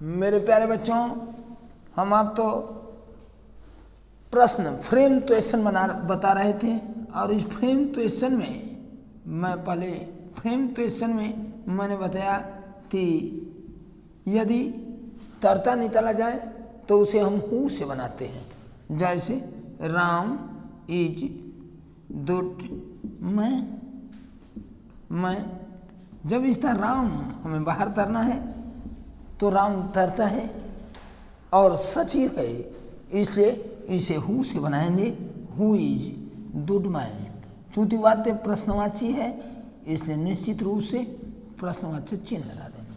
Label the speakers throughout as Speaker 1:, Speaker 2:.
Speaker 1: मेरे प्यारे बच्चों, हम आपको प्रश्न फ्रेम क्वेश्चन बता रहे थे और इस फ्रेम क्वेश्चन में मैं पहले फ्रेम क्वेश्चन में मैंने बताया कि यदि तरता निकाला जाए तो उसे हम हु से बनाते हैं। जैसे राम इज गुड मैं जब इसका राम हमें बाहर तरना है तो राम तरता है और सचिव है, इसलिए इसे हु से बनाएंगे। Who is good man. चूंकि वाक्य प्रश्नवाची है इसलिए निश्चित रूप से प्रश्नवाची चिन्ह लगा देंगे।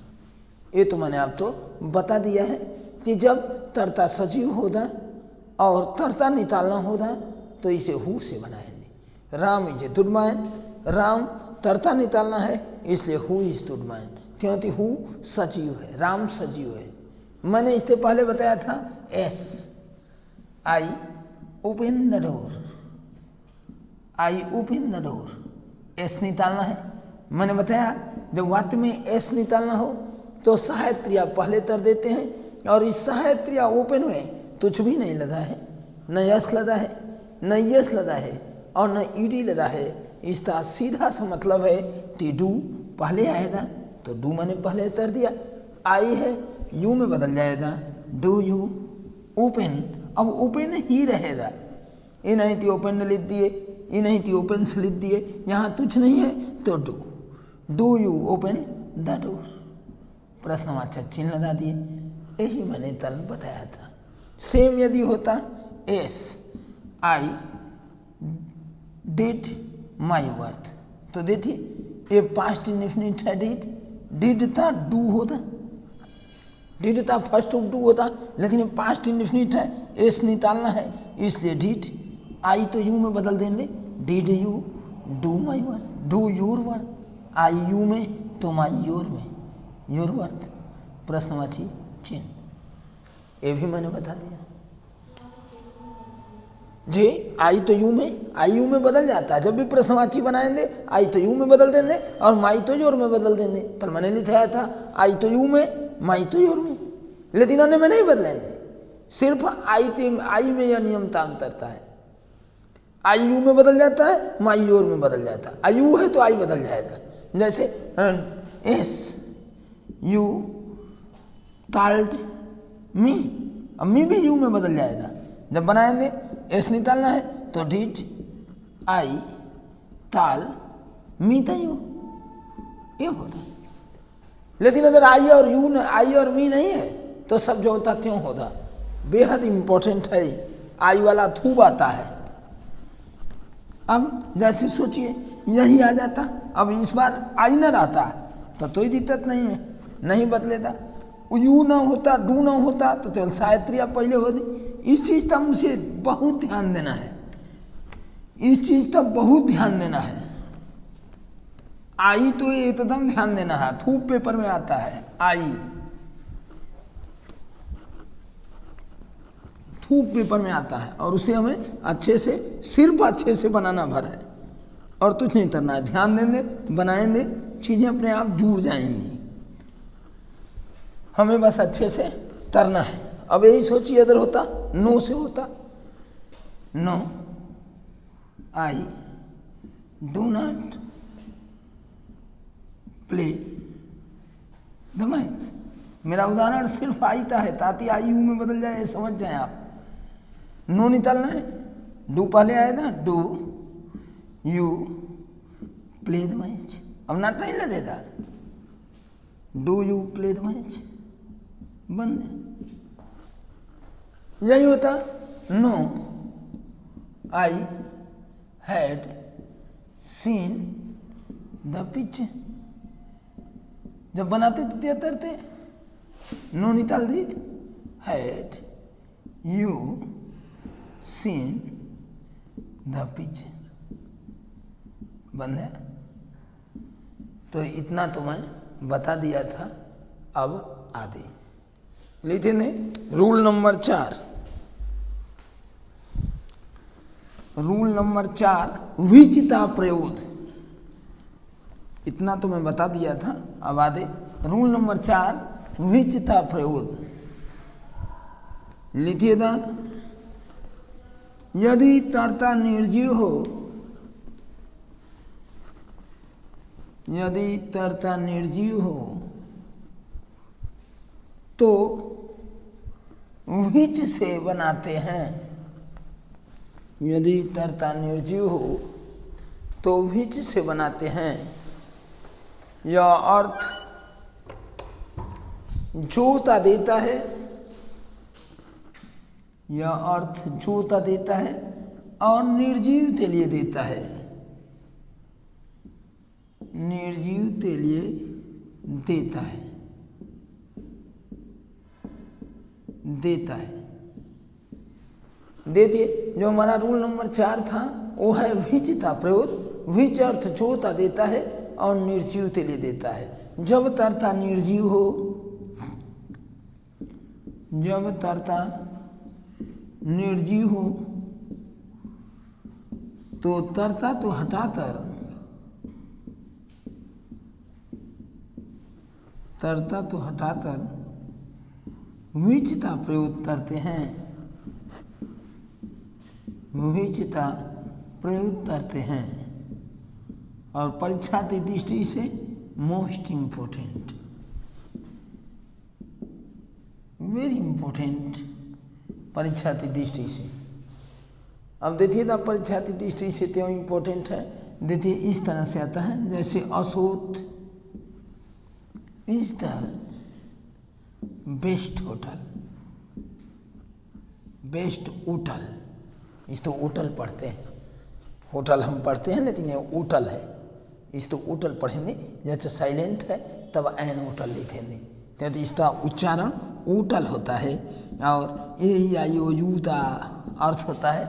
Speaker 1: ये तो मैंने आपको बता दिया है कि जब तरता सचिव होगा और तरता निकालना होगा तो इसे हु से बनाएंगे। Ram is good man, Ram तरता निकालना है इसलिए हु इज गुड मैन, क्योंकि हु सचिव है, राम सचिव है। मैंने इससे पहले बताया था S I open the door, I open the door, S निकालना है। मैंने बताया जब वाक्य में एस निकालना हो तो सहायक क्रिया पहले कर देते हैं और इस सहायक क्रिया ओपन में कुछ भी नहीं लगा है, न यस लगा है, न यस लगा है और न ईडी लगा है। इसका सीधा सा मतलब है कि डू पहले आएगा तो डू मैंने पहले कर दिया, आई है यू में बदल जाएगा, डू यू ओपन, अब ओपन ही रहेगा। ये नहीं थी ओपन लिख दिए, ये नहीं थी ओपन से लिख दिए, यहाँ कुछ नहीं है तो do you open the door, प्रश्नवाचक चिन्ह लगा दिए। यही मैंने कल बताया था। सेम यदि होता S I did my worth, तो देखिए ये पास्ट इंडेफिनिट है। डिड था डू होता, डिड था फर्स्ट ऑफ डू होता, लेकिन ये पास्ट इंडेफिनिट है, एस निकालना है इसलिए डिड, आई तो यू में बदल देंगे, did you do my worth, do your worth, I you में तो माई योर में, योर वर्थ, प्रश्नवाची चिन्ह। ये भी मैंने बता दिया जी। आई तो यू में बदल जाता है, जब भी प्रश्नवाची बनाएंगे आई तो यू में बदल देंगे और माई तो योर में बदल देंगे। कल मैंने लिखाया था आई तो यू में माई तो योर में, लेकिन अन्य में नहीं बदलेंगे, सिर्फ आई में यह नियम काम करता है। आई यू में बदल जाता है, माई योर में बदल जाता है। आई यू है तो आई बदल जाएगा, जैसे एस यू टॉल्ड मी, अब मी भी यू में बदल जाएगा। जब बनाएंगे एस निकालना है तो डिड आई ताल मी था यू, ये होता। लेकिन अगर आई और यू न आई और मी नहीं है तो सब जो होता त्यों होता। बेहद इंपॉर्टेंट है, आई वाला थूब आता है। अब जैसे सोचिए यही आ जाता, अब इस बार आई न आता तो कोई दिक्कत नहीं है, नहीं बदलेगा। यू ना होता डू ना होता तो चल सायत्रिया पहले होती। इस चीज़ का मुझे बहुत ध्यान देना है, इस चीज़ का बहुत ध्यान देना है। आई तो एकदम ध्यान देना है, थूप पेपर में आता है आई, थूप पेपर में आता है और उसे हमें अच्छे से सिर्फ अच्छे से बनाना भर है और कुछ नहीं करना है। ध्यान देंगे बनाएंगे चीज़ें अपने आप जुड़ जाएंगी, हमें बस अच्छे से तरना है। अब यही सोचिए अगर होता नो से होता, no I do not play the match. मेरा उदाहरण सिर्फ आई का है ताकि आई यू में बदल जाए, समझ जाए आप। नो निकालना है, डू पहले आएगा, do you play the match, अब नॉट नहीं लगेगा, do you play the match, बंद। यही होता no I had seen the picture. जब बनाते थे क्या करते, नो निकाल दी, had you seen the picture, बंद है। तो इतना तो मैं बता दिया था। अब आदि लिखे ने रूल नंबर 4, रूल नंबर 4 विचिता प्रयोग। इतना तो मैं बता दिया था। अब आदे रूल नंबर 4 विच था प्रयोग। लिखिएगा, यदि कर्ता निर्जीव हो, यदि कर्ता निर्जीव हो तो विच से बनाते हैं। यदि कर्ता निर्जीव हो तो विच से बनाते हैं। यह अर्थ जोता देता है, यह अर्थ जोता देता है और निर्जीव के लिए देता है, निर्जीव के लिए देता है, देता है। देखिए, जो हमारा रूल नंबर 4 था वो है विच था प्रयोग। विच अर्थ जोता देता है और निर्जीव के लिए देता है। जब कर्ता निर्जीव हो, जब कर्ता निर्जीव हो तो कर्ता तो हटाकर, कर्ता तो हटाकर विच का प्रयोग करते हैं, विच का प्रयोग करते हैं। और परीक्षा की दृष्टि से मोस्ट इम्पोर्टेंट, वेरी इम्पोर्टेंट परीक्षा की दृष्टि से। अब देखिए ना, परीक्षा की दृष्टि से क्यों इम्पोर्टेंट है। देखिए, इस तरह से आता है, जैसे असोत is the best hotel, best hotel. इस तो होटल पढ़ते हैं, होटल हम पढ़ते हैं लेकिन ये होटल है। इस तो होटल पढ़ेंगे, जैसे साइलेंट है तब एन होटल लिखेंगे, तो इसका उच्चारण होटल होता है। और ए या यू का अर्थ होता है,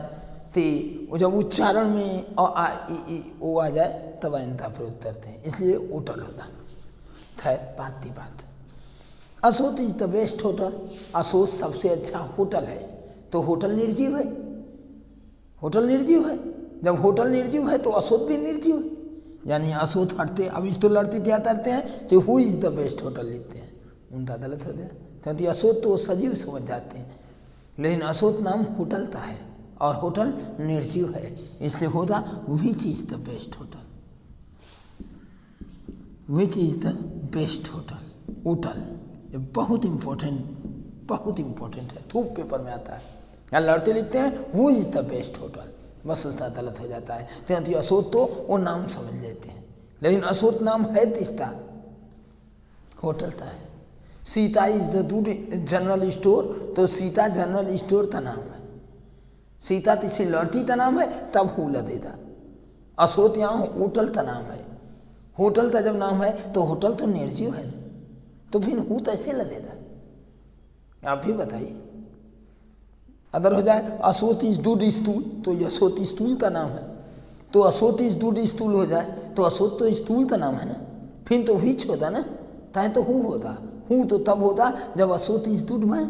Speaker 1: तो जब उच्चारण में अ आ इ ओ आ जाए तब एन का प्रयोग करते हैं, इसलिए होटल होता। खैर, बात की बात। असोत इज द बेस्ट होटल, असोत सबसे अच्छा होटल है। तो होटल निर्जीव है, होटल निर्जीव है। जब होटल निर्जीव है तो असोत भी निर्जीव है, यानी असोत हटते। अब इस तो लड़ती क्या करते हैं, तो who is the best hotel लिखते हैं, उनका गलत हो गया। क्योंकि असोत तो सजीव समझ जाते हैं, लेकिन असोत नाम होटल का है और होटल निर्जीव है, इसलिए होगा which is the best hotel, which is the best hotel. Hotel ये बहुत इम्पोर्टेंट, बहुत इम्पोर्टेंट है, थूक पेपर में आता है। यहाँ लड़ते लिखते हैं who is the best hotel, बस उसका गलत हो जाता है। क्योंकि असोत तो वो नाम समझ लेते हैं, लेकिन असोत नाम है तिस्ता, होटल का है। सीता इज द दूध जनरल स्टोर, तो सीता जनरल स्टोर का नाम है। सीता तिसे लड़ती का नाम है, तब हु लगेगा। असोत यहाँ होटल का नाम है, होटल का जब नाम है तो होटल तो निर्जीव है ना, तो फिर हु कैसे लगेगा, आप ही बताइए। अगर हो जाए असोत इज दूध स्टूल, तो असोत स्टूल का नाम है, तो असोत इज दूध स्टूल हो जाए तो असोत तो स्टूल का नाम है ना, फिर तो विच होता ना, ताए तो हु होता। हु तो तब होता जब असोत इज दूध मैन,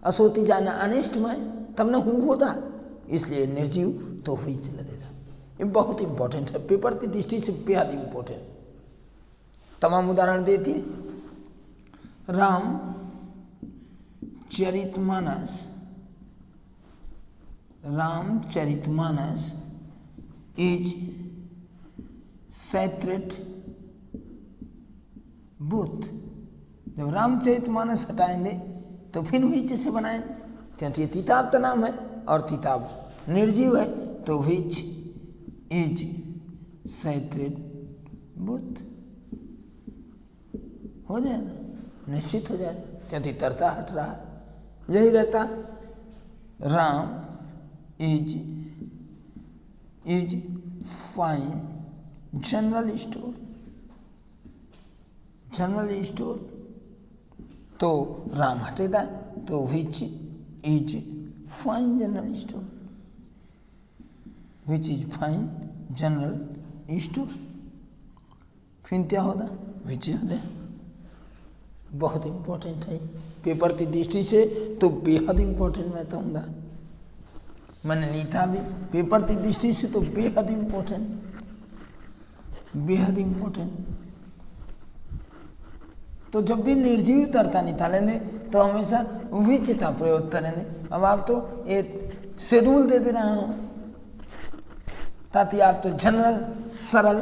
Speaker 1: असोत इज अनेस्ट मैन, तब ना हु होता, इसलिए निर्जीव तो विच लगेगा। ये बहुत इंपॉर्टेंट है, पेपर की दृष्टि से बेहद इंपॉर्टेंट। तमाम उदाहरण देती। Ramcharitmanas, Ramcharitmanas is sacred book. जब रामचरितमानस हटाएंगे तो फिर विच से बनाएंगे, क्योंकि किताब का नाम है और किताब निर्जीव है, तो विच इज सेक्रेड बुक हो जाएगा, निश्चित हो जाएगा, क्योंकि तरता हट रहा है। यही रहता, Ram is fine general store, general store, तो राम हटेगा तो which is fine general store, which is fine general store, फिर क्या होगा, विच होगा। बहुत इम्पोर्टेंट है पेपर की दृष्टि से, तो बेहद इम्पोर्टेंट मैं कहूँगा। मैंने लिखा भी पेपर की दृष्टि से तो बेहद इम्पोर्टेंट, बेहद इम्पोर्टेंट। तो जब भी निर्जीव तरता निकालेंगे तो हमेशा विचिता प्रयोग करेंगे। अब आप तो एक शेड्यूल दे रहा हूँ ताकि आप तो जनरल सरल,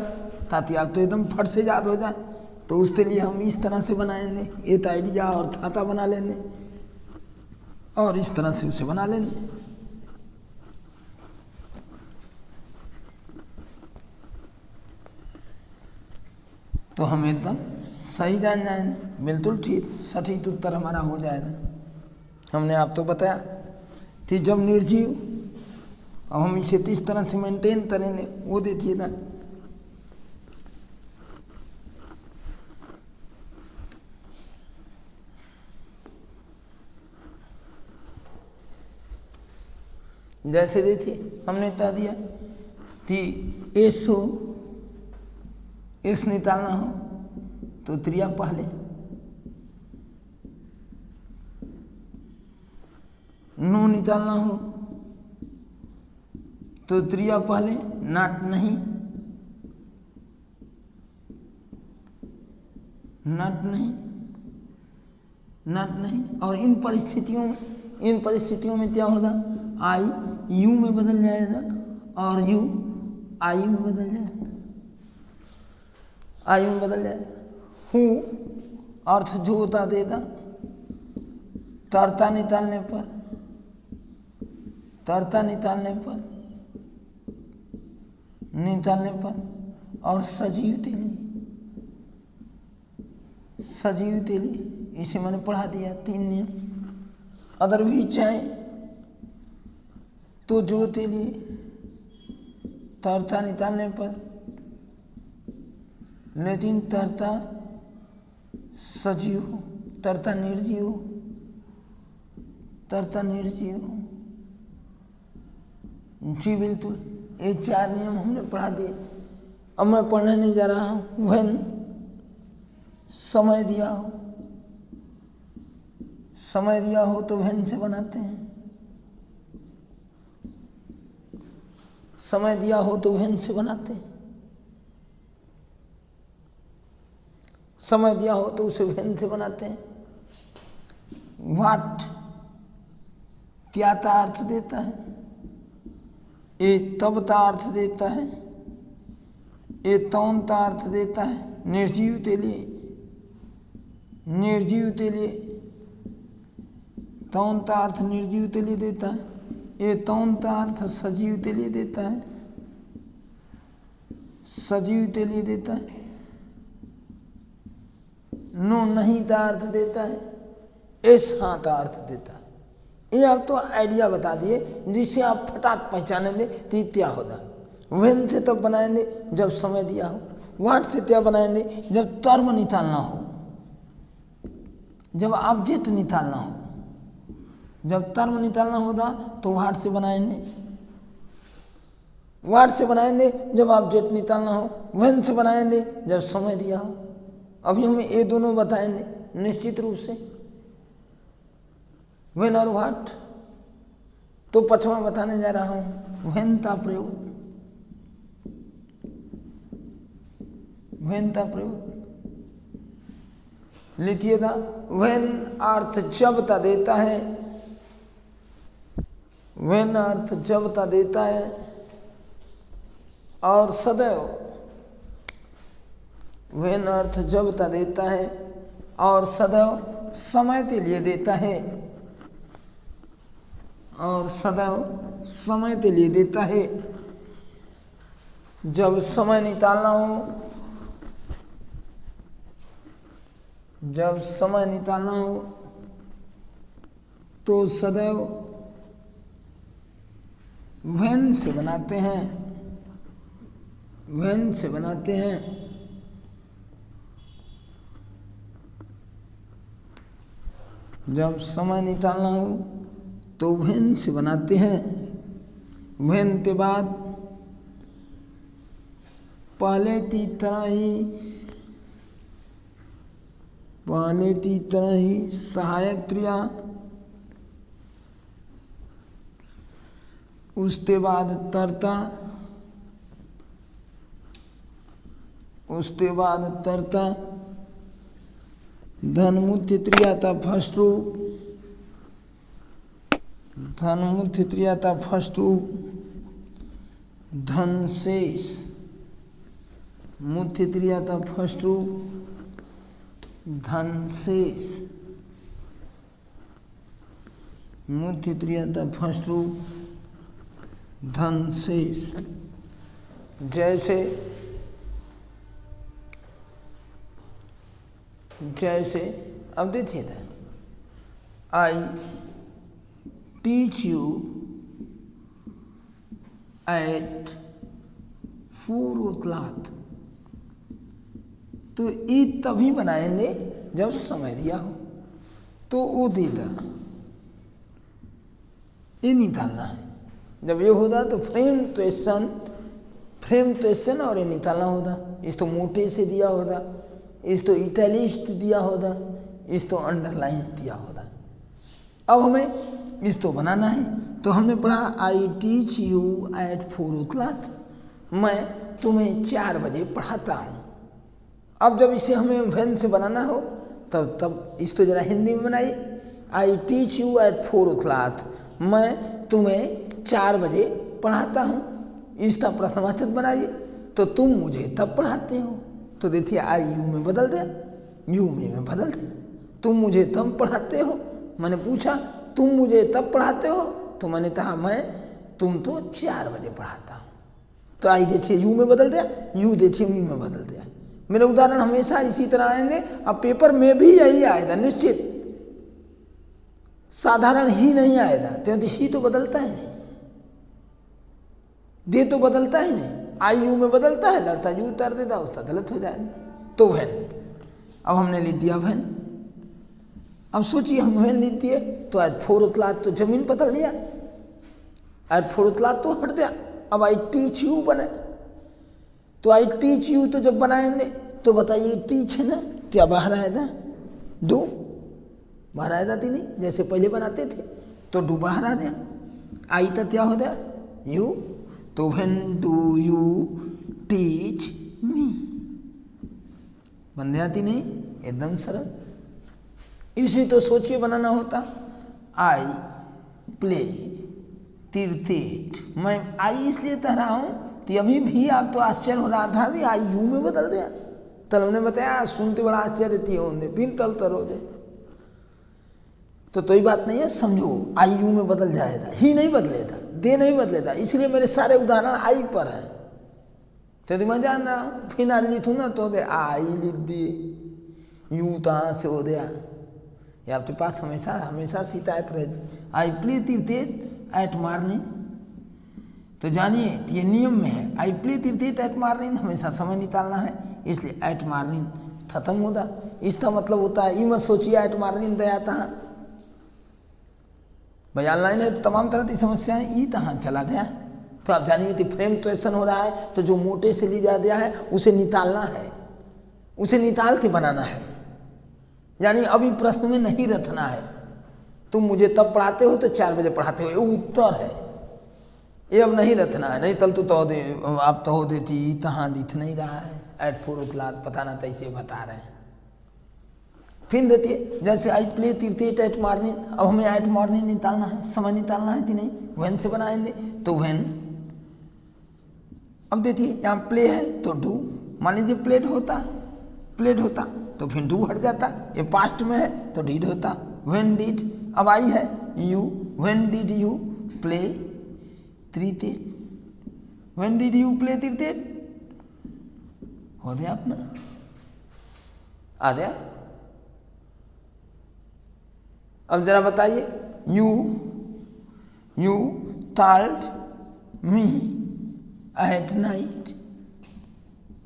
Speaker 1: ताकि आप तो एकदम फट से याद हो जाए। तो उसके लिए हम इस तरह से बनाएंगे, एक आइडिया और खाता बना लेंगे और इस तरह से उसे बना लेंगे। तो हम एकदम सही जान जाएंगे, बिल्कुल ठीक सटीक उत्तर हमारा हो जाएगा। हमने आप तो बताया कि जब निर्जीव, अब हम इसे किस तरह से मेंटेन करेंगे वो देखिए ना। जैसे देखिए हमने बता दिया कि एस निकालना हो तो त्रिया पहले, नो निकालना हो तो त्रिया पहले, नाट नहीं, नाट नहीं, नाट नहीं। और इन परिस्थितियों में क्या होगा, आई यू में बदल जाएगा और यू आई में बदल जाएगा, आई में बदल जाएगा। हूँ अर्थ जो होता देगा तरता निकालने पर, तरता निकालने पर और सजीव तेली इसे मैंने पढ़ा दिया 3 नियम। अदर भी चाहे तो जो तेली तरता निकालने पर, लेकिन तरता सजीव हो, तरता निर्जीव हो, तरता निर्जीव हो। जी बिल्कुल, ये 4 नियम हमने पढ़ा दिए। अब मैं पढ़ने नहीं जा रहा हूँ। व्हेन समय दिया हो, समय दिया हो तो व्हेन से बनाते हैं, समय दिया हो तो व्हेन से बनाते हैं, समय दिया हो तो उसे व्हेन से बनाते हैं। व्हाट क्या का अर्थ देता है, ये तब का अर्थ देता है, ये तौन का अर्थ देता है। निर्जीव के लिए तौन का अर्थ निर्जीव के लिए देता है, ये तौन का अर्थ सजीव के लिए देता है, सजीव के लिए देता है। नो नहीं का अर्थ देता है, एस हाँ का अर्थ देता है। ये आप तो आइडिया बता दिए जिससे आप फटाक पहचानेंगे कि क्या होगा। व्हेन से तब बनाएंगे जब समय दिया हो, व्हाट से क्या बनाएंगे जब टर्म निकालना हो, जब ऑब्जेक्ट निकालना हो। जब टर्म निकालना होगा तो व्हाट से बनाएंगे, व्हाट से बनाएंगे जब ऑब्जेक्ट निकालना हो, व्हेन से बनाएंगे जब समय दिया हो। अभी हम ये दोनों बताएंगे निश्चित रूप से, व्हेन और व्हाट। तो पचवा बताने जा रहा हूं व्हेन का प्रयोग, व्हेन का प्रयोग लिखिएगा। व्हेन अर्थ जब का देता है, व्हेन अर्थ जब का देता है और सदैव, व्हेन अर्थ जब का देता है और सदैव समय के लिए देता है, और सदैव समय के लिए देता है। जब समय निकालना हो, जब समय निकालना हो तो सदैव व्हेन से बनाते हैं, व्हेन से बनाते हैं। जब समय निकालना हो तो व्हेन से बनाते हैं। व्हेन के बाद पहले की तरह ही सहायक क्रिया, उसके बाद कर्ता, उसके बाद कर्ता, धनमूल तितरी आता फर्स्ट रूप, धनमूल तितरी आता फर्स्ट रूप, धन शेष मूल तितरी आता फर्स्ट रूप, धन शेष मूल तितरी आता फर्स्ट रूप, धन शेष। जैसे जैसे अब देखिए ना, I teach you eight 4 o'clock, तो ये तभी बनाएंगे जब समय दिया हो, तो वो देगा, ये निकालना है। जब ये होता तो फ्रेम क्वेश्चन और ये निकालना होता। इस तो मोटे से दिया होता, इस तो इटैलिस्ट दिया होता, इस तो अंडरलाइन दिया होता। अब हमें इस तो बनाना है, तो हमने पढ़ा I teach you eight 4 o'clock, मैं तुम्हें 4 बजे पढ़ाता हूँ। अब जब इसे हमें वैन से बनाना हो तब इस तो जरा हिंदी में बनाइए। I teach you eight 4 o'clock, मैं तुम्हें 4 बजे पढ़ाता हूँ। इसका प्रश्नवाचक बनाइए, तो तुम मुझे तब पढ़ाते हो, तो देखिए आई यू में बदल दे, यू में बदल दे। तुम मुझे तब पढ़ाते हो, मैंने पूछा तुम मुझे तब पढ़ाते हो, तो मैंने कहा तुम तो 4 बजे पढ़ाता हूँ। तो आई देखिए यू में बदल दिया, यू देखिए मी में बदल दिया। मेरे उदाहरण हमेशा इसी तरह आएंगे। अब पेपर में भी यही आएगा निश्चित, साधारण ही नहीं आएगा, क्योंकि ही तो बदलता ही नहीं, दे तो बदलता ही नहीं। आई यू में बदलता है, लड़ता यू उतार देता, उसका गलत हो जाएगा। तो वैन, अब हमने लिख दिया वैन। अब सोचिए हम वैन लिख दिए, तो एट 4 o'clock तो जमीन बदल लिया, एट 4 o'clock तो हट गया। अब आई टीच यू बने, तो आई टीच यू तो जब बनाएंगे तो बताइए टीच है ना, क्या बाहर आएगा? डू बाहर आएगा थी नहीं, जैसे पहले बनाते थे, तो डू बाहर आ गया। आई तो क्या हो गया? यू, तो when do you teach me, बन जाती नहीं, एकदम सरल। इसी तो सोचिए बनाना होता, आई प्ले क्रिकेट, मैं आई इसलिए कह रहा हूँ कि अभी भी आप तो आश्चर्य हो रहा था कि आई यू में बदल दिया। तब हमने बताया सुनते बड़ा आश्चर्य थी होंगे, बिन तल तर हो गए। तो ही बात नहीं है, समझो आई यू में बदल जाएगा, ही नहीं बदलेगा, दे नहीं बदलेगा, इसलिए मेरे सारे उदाहरण आई पर हैं। तो मैं जान रहा हूँ, फिर आज लिखूँ ना तो दे आई लिख दिए, यू कहाँ से हो गया। ये आपके पास हमेशा हमेशा शिकायत रहेगी। I play cricket at morning, तो जानिए ये नियम में है, I play cricket at morning, हमेशा समय निकालना है, इसलिए एट मॉर्निंग खत्म होता। इसका मतलब होता है, ये मत सोचिए एट मॉर्निंग दया था भाई, ऑनलाइन है तो तमाम तरह की समस्याएं ये कहाँ चला गया। तो आप जानिए कि फ्रेम क्वेश्चन हो रहा है, तो जो मोटे से ली जा दिया है उसे निकालना है, उसे निकाल के बनाना है, यानी अभी प्रश्न में नहीं रखना है। तुम मुझे तब पढ़ाते हो तो 4 बजे पढ़ाते हो, ये उत्तर है, ये अब नहीं रखना है। नहीं तल तो दे आप तो हो देती, तहाँ दिख नहीं रहा है, एट 4 o'clock पता ना तैसे बता रहे हैं। फिर देखिए जैसे I play cricket at morning, अब हमें एट मॉर्निंग निकालना है, समय निकालना है कि नहीं, व्हेन से बनाएंगे, तो व्हेन। अब देखिए यहाँ प्ले है तो डू, मान लीजिए प्लेड होता तो फिर डू हट जाता, ये पास्ट में है तो डिड होता, व्हेन डिड। अब आई है you, when did you play cricket, when did you play cricket, हो गया अपना, आ गया। अब जरा बताइए, you told me at night,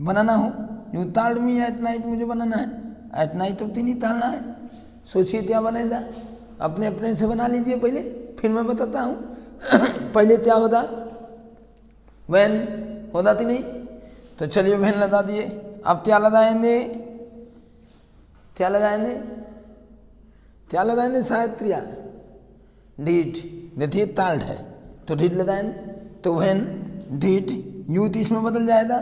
Speaker 1: बनाना हो, you told me at night मुझे बनाना है, एट नाइट अब नहीं टालना है। सोचिए क्या बनेगा, अपने अपने से बना लीजिए पहले, फिर मैं बताता हूँ। पहले क्या होता, वैन होता थी नहीं, तो चलिए वैन लगा दिए। अब क्या लगाएंगे, क्या लगाएंगे शायद क्रिया, डिड, देखिए टाल्ड है तो डिड लगाएंगे, तो व्हेन डिड यू तो इसमें बदल जाएगा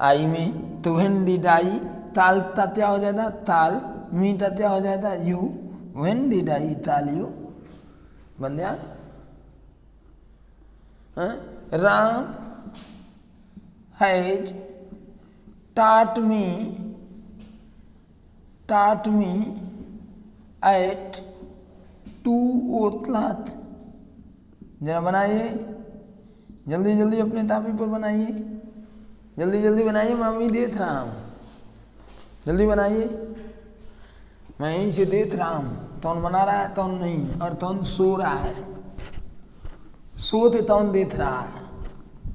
Speaker 1: आई में, तो व्हेन डिड आई ताल ता क्या हो जाता ताल, मी ता क्या हो जाता यू, व्हेन डिड आई ताल यू, बन गया। Ram has taught me at 2:00। जरा बनाइए जल्दी जल्दी, अपने तापी पर बनाइए, जल्दी जल्दी बनाइए, मम्मी देख रहा हूँ, जल्दी बनाइए, मैं यहीं से देख रहा हूँ। तौन बना रहा है, तौन नहीं, और तौन सो रहा है, सोते तौन देख रहा है,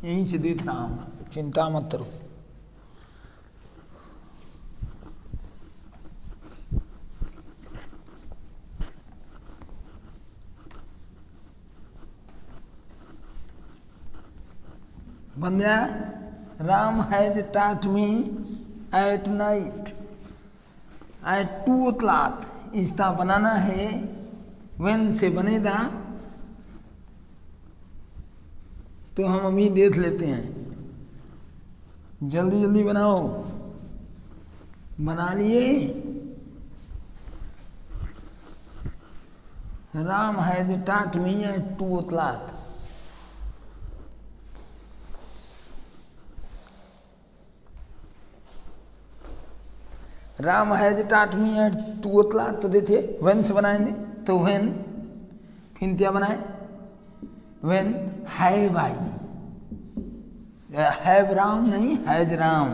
Speaker 1: यहीं से देख रहा हूँ, चिंता मत करो। बन गया। Ram has taught me at night at 2:00। इसका बनाना है when से बनेगा, तो हम अभी देख लेते हैं, जल्दी जल्दी बनाओ, बना लिए। Ram has taught me at 2:00। Ram has taught me at 2:00, तो देखिए व्हेन से बनाएंगे, तो व्हेन, फिर क्या बनाए, when have I, have Ram नहीं, हैज राम,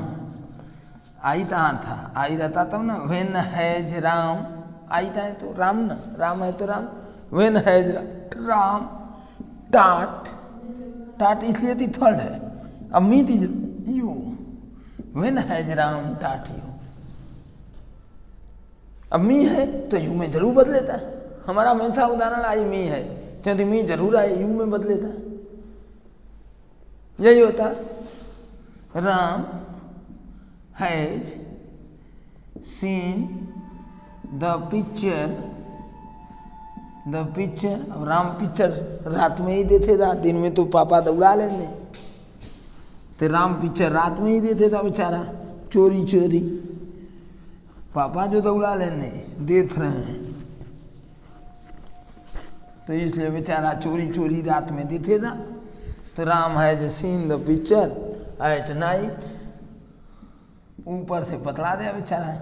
Speaker 1: आई कहाँ था, आई रहता तब ना, व्हेन हैज राम, आई था तो राम ना, राम है तो राम, व्हेन हैज राम टाट इसलिए थी थर्ड है, अब मी थी यू, व्हेन हैज राम टाट यू, अब मी है तो यू में जरूर बदलेता है, हमारा हमेशा उदाहरण आई मी है, क्योंकि मी जरूर आए यू में बदलेता है, यही होता। Ram has seen the picture, अब राम पिक्चर रात में ही देते था, दिन में तो पापा दौड़ा लेंगे, तो राम पिक्चर रात में ही देते था बेचारा, चोरी चोरी, पापा जो दौड़ा लेने देख रहे हैं, तो इसलिए बेचारा चोरी चोरी रात में देते था। तो Ram has seen the picture at night, ऊपर से पकड़ा दिया बेचारा,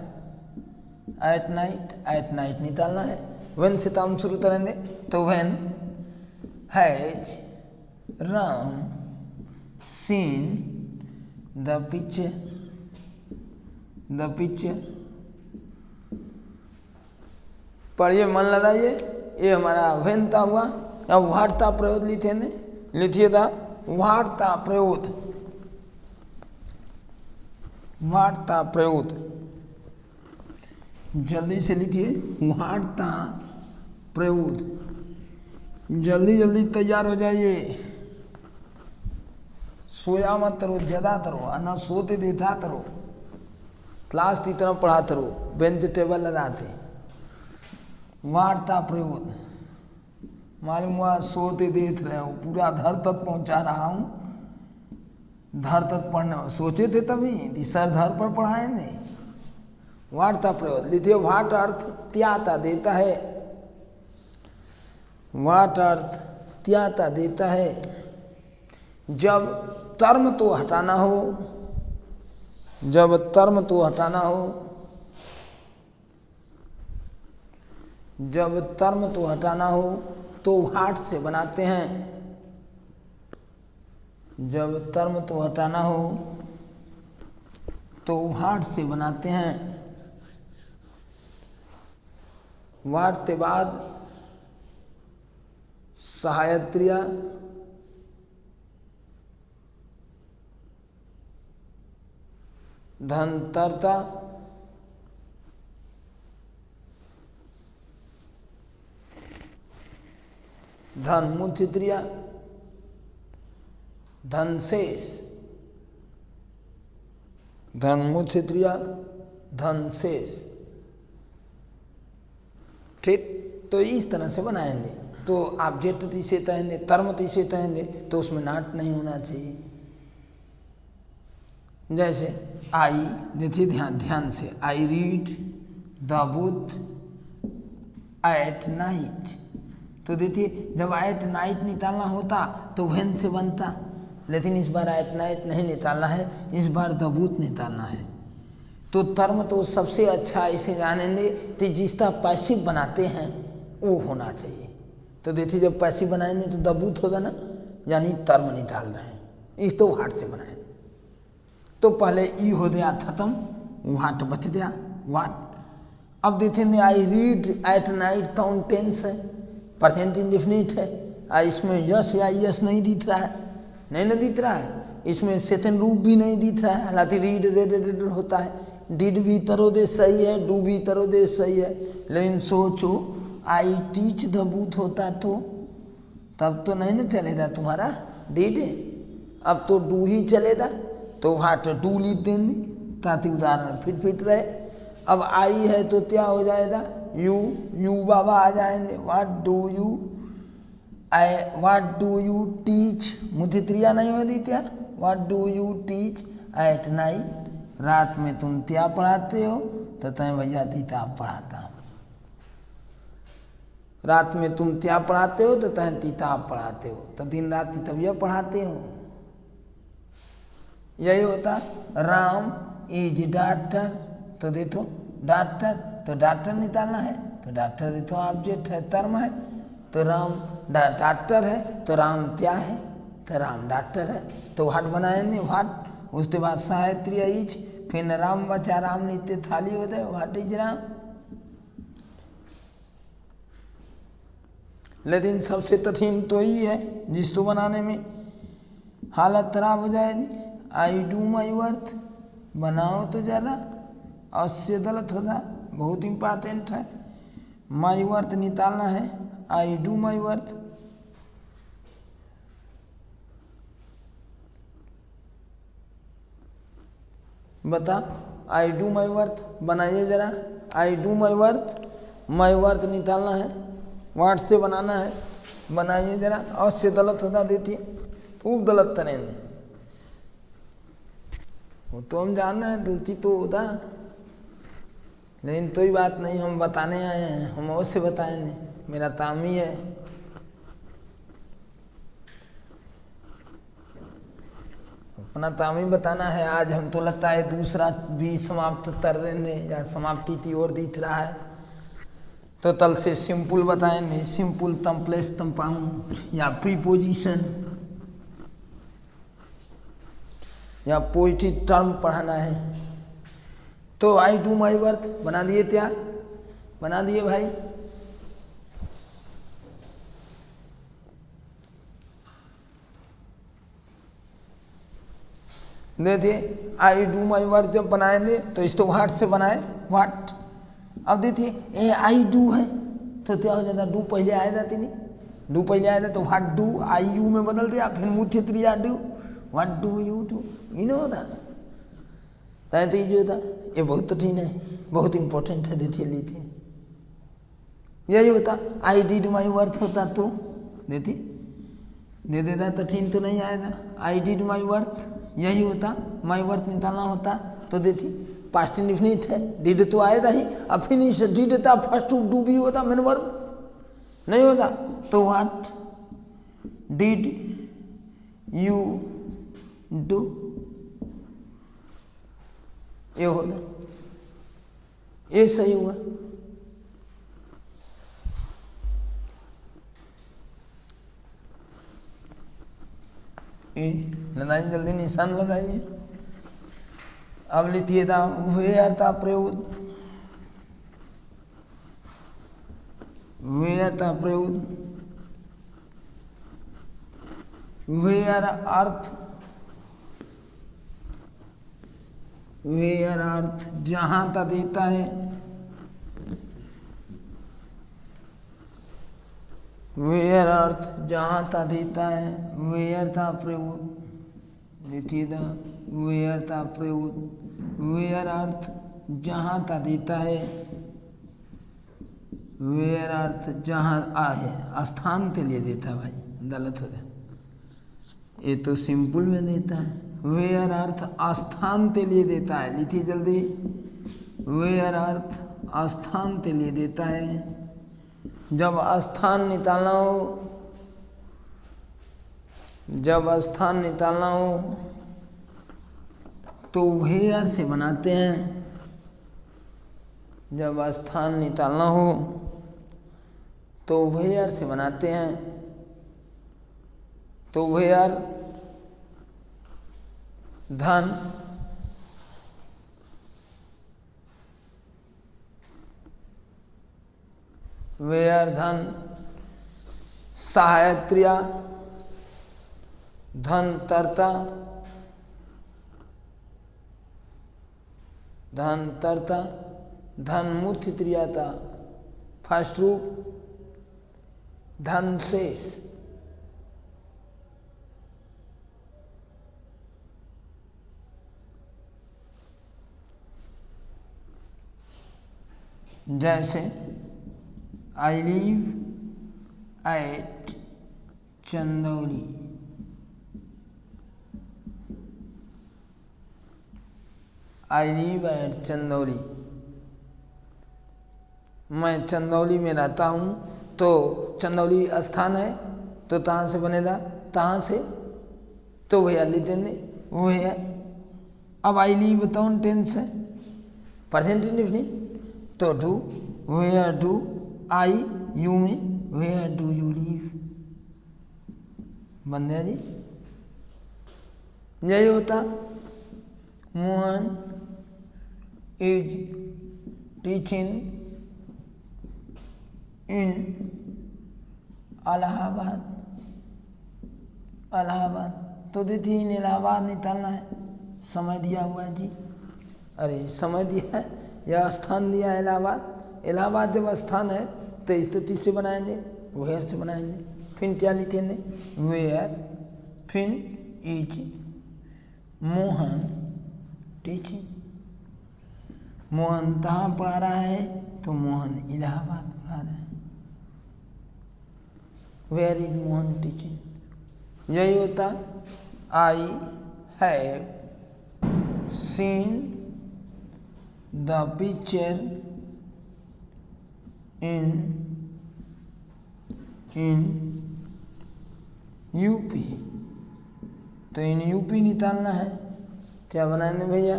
Speaker 1: एट नाइट निकालना है, व्हेन से काम शुरू करेंगे, तो when has Ram scene the picture, पढ़िए मन लगाइए, ये हमारा व्हेन था हुआ, अब वार्ता प्रयोग लिखिए था, वार्ता प्रयोग, वार्ता प्रयोग, जल्दी से लिखिए, वार्ता प्रयोग, जल्दी जल्दी तैयार हो जाइए, सोया मत करो, ज्यादा करो, ना सोते देता करो, क्लास की तरफ पढ़ा करो, बेंच टेबल लगाते, वार्ता प्रयोग, मालूम हुआ सोते देख रहे हो, पूरा धर तक पहुंचा रहा हूँ, धर तक पढ़ने सोचे थे तभी सर धर पर पढ़ाएंगे। वार्ता प्रयोग लिखिए, वाट अर्थ त्याता देता है, वाट अर्थ त्याता देता है, जब कर्म तो हटाना हो, जब कर्म तो हटाना हो, जब कर्म तो हटाना हो तो हाट से बनाते हैं, जब कर्म तो हटाना हो तो हाट से बनाते हैं। वाट के बाद सहायत्रिया, धनतरता, धनमुथित्रिया, धनशेष, धनमुथित्रिया, धनशेष, ठीक। तो इस तरह से बनाएंगे, तो आप जेटती से तहेंगे, तरमती से तहेंगे, तो उसमें नाट नहीं होना चाहिए। जैसे आई, देखिए ध्यान से, I read the book at night. तो देखिए जब एट नाइट निकालना होता तो व्हेन से बनता, लेकिन इस बार एट नाइट नहीं निकालना है, इस बार द बुक निकालना है। तो टर्म तो सबसे अच्छा इसे जानेंगे कि जिसका पैसिव बनाते हैं वो होना चाहिए। तो देखिए जब पैसिव बनाएंगे तो द बुक होगा ना, यानी टर्म निकाल रहे हैं, इस तो वाट से बनाए। तो पहले ई हो गया खत्म, वाट बच गया, वाट। अब देखेंगे आई रीड एट नाइट टाउन टेंस है, प्रेजेंट इंडेफिनिट है, इसमें यस या यस नहीं दिख रहा है, नहीं ना दिख रहा है, इसमें सेकंड रूप भी नहीं दिख रहा है, हालांकि रीड रेड होता है, डिड भी तरोदेश सही है, डू भी तरोदेश सही है, लेकिन सोचो आई टीच द बुक होता तो तब तो नहीं ना चलेगा तुम्हारा डिड, अब तो डू ही चलेगा, तो वाट डू लिख देंगे ताकि उदाहरण फिट रहे। अब आई है तो क्या हो जाएगा, यू बाबा आ जाएंगे, व्हाट डू यू टीच, मुझे त्रिया नहीं हो रही क्या, what do you teach at night, रात में तुम क्या पढ़ाते हो, तो तय भैया किताब पढ़ाता हूँ। रात में तुम क्या पढ़ाते हो, तो तय किताब पढ़ाते हो, तो दिन रात किताबियाँ पढ़ाते हो। यही होता। राम इज डॉक्टर, तो देखो डॉक्टर, तो डॉक्टर निकालना है, तो डॉक्टर देखो ऑब्जेक्ट है, टर्म है, तो राम डॉक्टर है, तो राम क्या है, तो राम डॉक्टर है, तो व्हाट बनाएंगे, व्हाट, उसके बाद साहित्य इज, फिर राम बचा, राम नित्य थाली हो गए, व्हाट इज राम। लेकिन सबसे कठिन तो ही है, जिसको बनाने में हालत खराब हो जाएगी। आई डू माई वर्थ बनाओ तो ज़रा, उससे गलत होता, बहुत इम्पॉर्टेंट है, माई वर्थ निकालना है, आई डू माई वर्थ। बता, आई डू माई वर्थ बनाइए जरा, आई डू माई वर्थ निकालना है, वाट से बनाना है, बनाइए जरा, और से गलत होता देती, खूब गलत करेंगे, वो तो हम जान रहे हैं, गलती तो होता, लेकिन कोई बात नहीं, हम बताने आए हैं, हम अवश्य बताएंगे, मेरा काम ही है। अपना काम ही बताना है। आज हम तो लगता है दूसरा भी समाप्त कर देंगे, या समाप्ति की ओर दिख रहा है, तो तल से सिंपल बताएंगे, सिंपल तम प्लेस तम पाऊँ, या प्रीपोजिशन, या पोइटिक टर्म पढ़ाना है। तो आई डू माई वर्थ बना दिए, क्या बना दिए भाई, देखिए आई डू माई वर्थ जब बनाएंगे तो इसको व्हाट से बनाए, व्हाट। अब देखिए ए आई डू है तो क्या हो जाता, डू पहले आया जाती नहीं, डू पहले आया था तो व्हाट डू आई यू में बदल दिया, फिर मुख्य क्रिया do, what do you do, ये नहीं होता, तो ये जो होता, ये बहुत कठिन है, बहुत इंपॉर्टेंट है, देखिए लीजिए यही होता। आई डिड माई वर्थ होता तो देखिए दे देता, कठिन तो नहीं आएगा, आई डिड माई वर्थ यही होता, माई वर्थ निकालना होता, तो देखिए पास्ट इंडेफिनिट है, डिड तो आएगा ही, अब फिनिश डिड था, फर्स्ट डू भी होता, मेन वर्ब नहीं होता, तो व्हाट डिड यू डू, ये होगा, ये सही हुआ। लगाइए जल्दी, निशान लगाइए। अब लिखिए था वेयर था प्रयोग, वेयर था प्रयोग, वेयर अर्थ, वेयर अर्थ जहां का देता है, वेयर अर्थ जहाँ था देता है, वेयर था प्रयोग, लिखिए था वेयर था प्रयोग, वेयर अर्थ जहाँ था देता है, वेयर अर्थ जहाँ आए स्थान के लिए देता है, भाई गलत हो जाए, ये तो सिंपल में देता है, वेयर अर्थ आस्थान के लिए देता है, लिखिए जल्दी। वेयर अर्थ आस्थान के लिए देता है। जब स्थान निकालना हो, जब स्थान निकालना हो तो वेयर से बनाते हैं। जब स्थान निकालना हो तो वेयर से बनाते हैं। तो वेयर धन, वेयर धन, सहायक क्रिया धन तरता, धन तरता, धन मूर्त क्रियाता, फर्स्ट रूप धन शेष। जैसे I live at Chandauli, I live at Chandauli, मैं चंदौली में रहता हूँ। तो चंदौली स्थान है तो कहाँ से बनेगा, कहाँ से, तो भैया लिख देंगे वो है। अब आई लिव कौन टेंस है, प्रेजेंट इंडेफिनिट, तो do, where do I you में वेयर डू यू लिव बन गया जी। यही होता Mohan is teaching in Allahabad, Allahabad. तो देखिए इन इलाहाबाद निकालना है, समय दिया हुआ है जी। अरे समय दिया है या स्थान दिया है इलाहाबाद। इलाहाबाद जब स्थान है तो स्थिति से बनाएंगे, वेयर से बनाएंगे। फिर क्या लिखेंगे, वेयर, फिर इज मोहन टीचिंग। मोहन कहाँ पढ़ा रहा है, तो मोहन इलाहाबाद पढ़ा रहा है। Where is Mohan teaching. यही होता I have seen the picture in UP. तो इन यूपी निकालना है, क्या बनाएंगे भैया,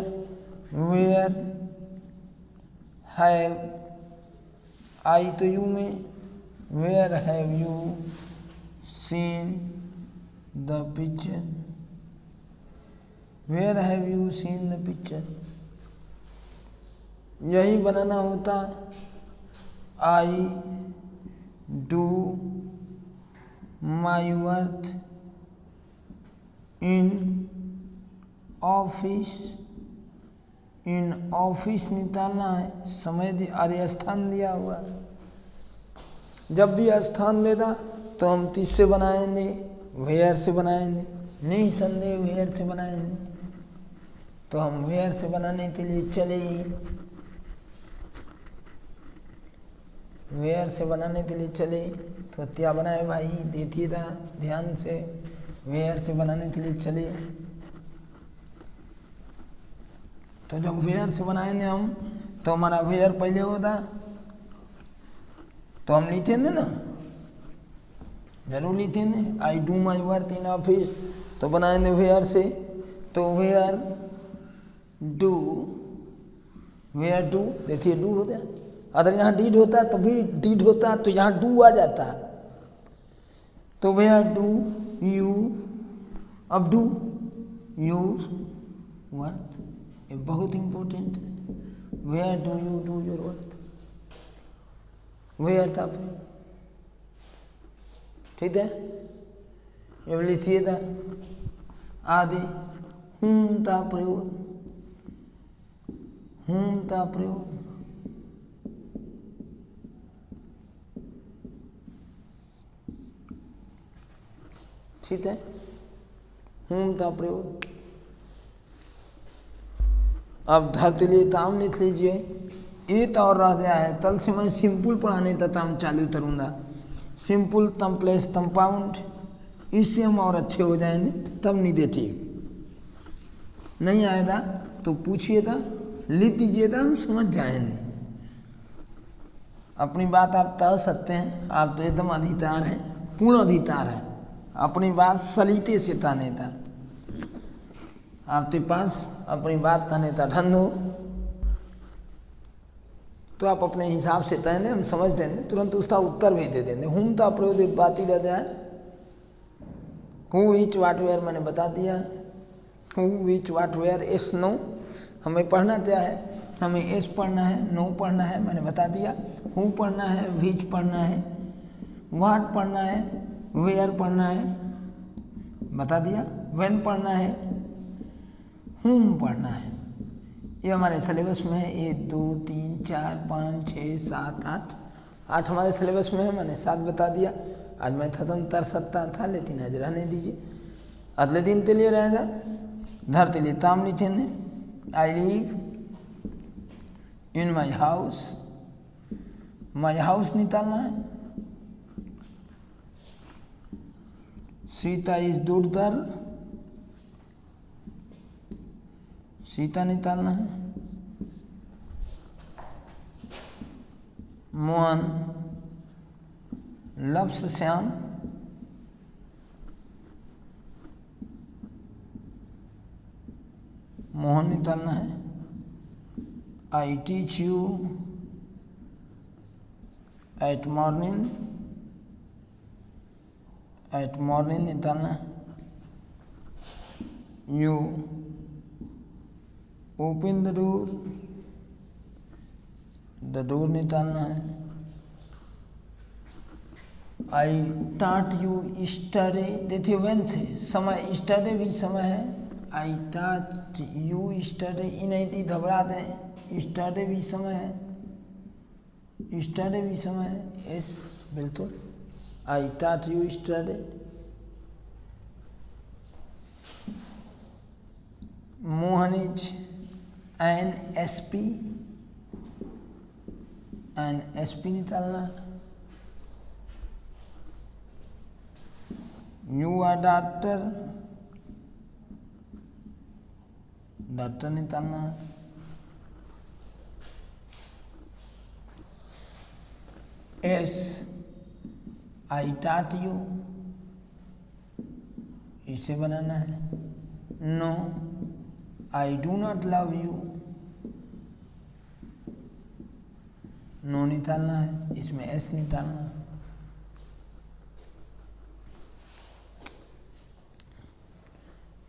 Speaker 1: वेयर हैव, आई तो यू में, where have you seen the picture, where have you seen the picture. यही बनाना होता I do my work in office. In office निकालना है, समय अरे स्थान दिया हुआ। जब भी स्थान देगा तो हम किससे बनाएंगे, वेयर से बनाएंगे, नहीं संदेह वेयर से बनाएंगे। तो हम वेयर से बनाने के लिए चले, वेयर से बनाने के लिए चले तो क्या बनाए भाई, देखिए था ध्यान से। वेयर से बनाने के लिए चले तो जब वेयर से बनाएंगे हम तो हमारा वेयर पहले होता, तो हम लिखेंगे ना, जरूर लिखेंगे। आई do my work in office, तो बनाएंगे वेयर से। तो वेयर डू, वेयर डू, देखिए डू हो गया। अगर यहाँ डीड होता तो भी डीड होता, तो यहाँ डू आ जाता। तो वेयर डू यू, अब डू यू वर्क, ये बहुत इम्पोर्टेंट है। Where do you do your work, where था, ठीक है। ये लिखिए था आदि हूं था प्रयोग, हूं था प्रयोग, ठीक है। हूं का प्रयोग। अब धरते लिए ताम लिख लीजिए। एक और रह गया है, कल से मैं सिंपल पढ़ाने का ताम चालू करूँगा। सिंपल तम प्लेस कंपाउंड, इससे हम और अच्छे हो जाएंगे, तब नहीं देती। नहीं आएगा तो पूछिएगा, लिख दीजिएगा, हम समझ जाएंगे। अपनी बात आप कह सकते हैं, आप तो एकदम अधिकार हैं, पूर्ण अधिकार है अपनी बात सलीटे से कहने का। आपके पास अपनी बात कहने का ढंग हो तो आप अपने हिसाब से कहने, हम समझ देंगे, तुरंत उसका उत्तर भी दे देंगे। हूँ तो अप्रयोदित बात ही रह जाए। हु विच वाट वेयर मैंने बता दिया। Who which what where yes no, हमें पढ़ना क्या है, हमें एस पढ़ना है, नो पढ़ना है, मैंने बता दिया। हु पढ़ना है, विच पढ़ना है, वाट पढ़ना है, वेयर पढ़ना है, बता दिया। व्हेन पढ़ना है, हुम पढ़ना है। ये हमारे सिलेबस में है। 1 2 3 4 5 6 7 8 हमारे सिलेबस में है। मैंने 7 बता दिया। आज मैं खत्म कर सकता था लेकिन आज रहने दीजिए, अगले दिन के लिए रहेगा। धरते लिए ताम लिखे ने, I live in my house, my house निकालना है। सीता इज दूर, सीता निकालना है। मोहन लव्स श्याम, मोहन निकालना है। I teach you eight morning, eight morning निकालना है। यू ओपन द डोर निकालना है। आई टाट यू स्टडे, देखिए वेन से समय, स्टडे भी समय है। आई टाट यू स्टडे, इन्हें थी घबरा दें, स्टडे भी समय है, स्टडे भी समय है। यस बिल्कुल, I taught you study. Mohan is an SP, an SP निकालना। यू आर डॉक्टर, डॉक्टर निकालना। एस आई टाट यू, इसे बनाना है। No I do not love you, no निकालना है, इसमें एस निकालना है।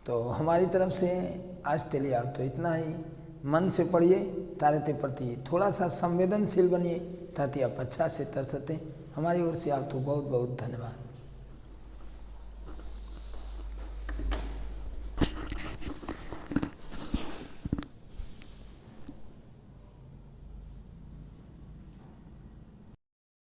Speaker 1: तो हमारी तरफ से आज के लिए आप तो इतना ही। मन से पढ़िए, तारे के प्रति थोड़ा सा संवेदनशील बनिए ताकि आप अच्छा से कर सकें। हमारी ओर से आपको बहुत बहुत धन्यवाद।